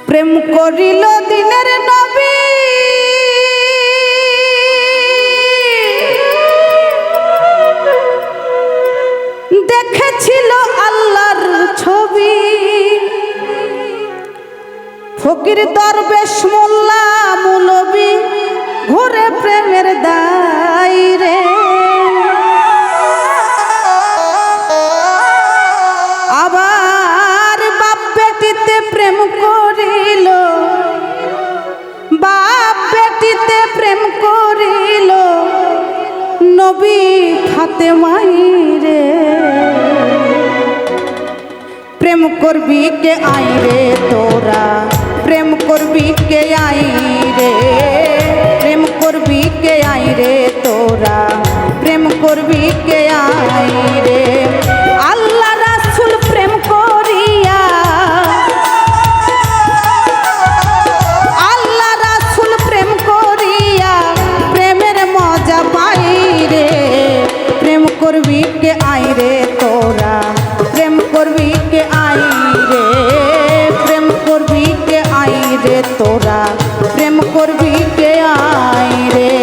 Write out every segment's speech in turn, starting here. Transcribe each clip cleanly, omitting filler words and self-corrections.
প্রেম করিল দিনের নবী দেখেছিল আল্লাহর ছবি ফকির দরবেশ মোল্লা মৌলবী ঘুরে প্রেমের দাইরে আবার বাপ বেটিতে প্রেম করিল বাপ বেটিতে প্রেম করিল নবী ফাতেমাইরে প্রেম করবি কে আইরে তোরা প্রেম করবি কে আইরে প্রেম করবি কে আইরে তোরা প্রেম করবি কে আইরে আল্লাহ রাসূল প্রেম করিয়া আল্লাহ রাসূল প্রেম করিয়া প্রেমের মজা পাইরে প্রেম করবি কে আইরে তোরা প্রেম করবি কে আইরে প্রেম করবি কে আইরে তোরা প্রেম করবি কে আইরে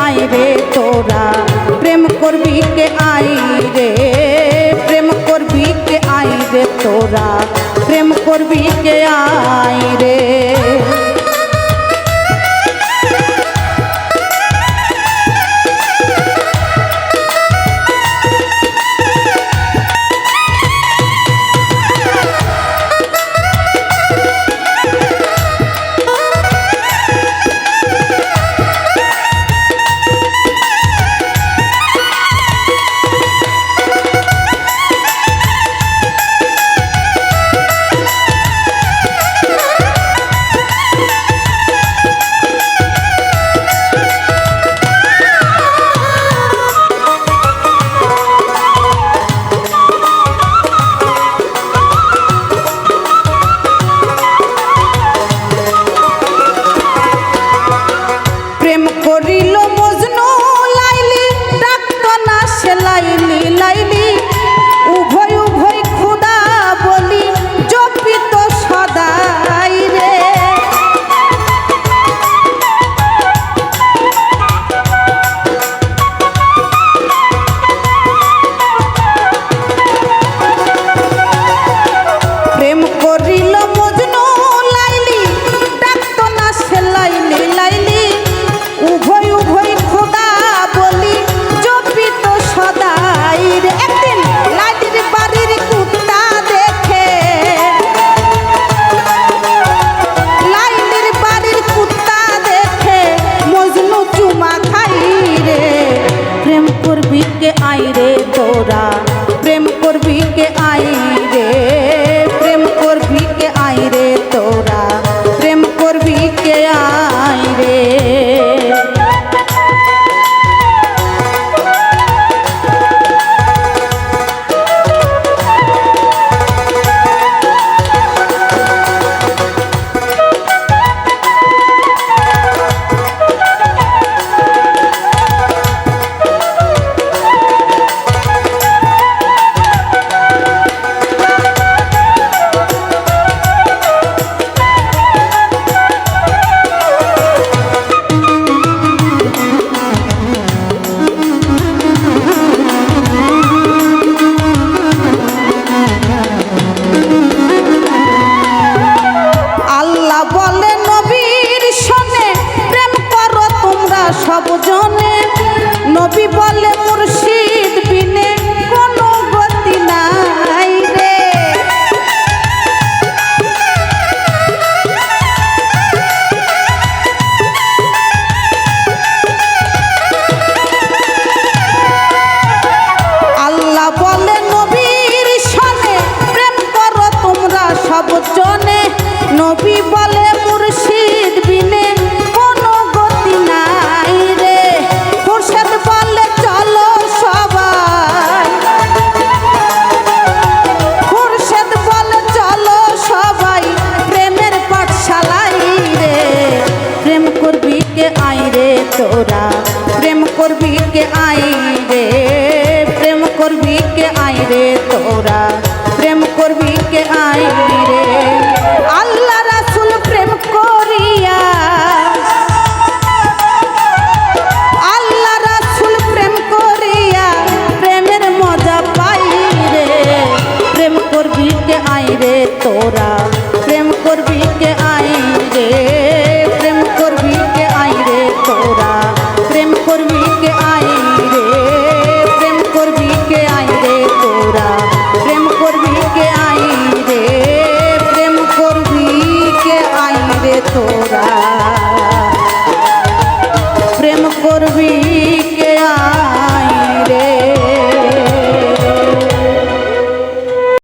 আইরে তোরা প্রেম করবি কে আইরে প্রেম করবি কে আইরে তোরা প্রেম করবি কে আইরে আই রে প্রেম করবি কে আই রে তোরা প্রেম করবি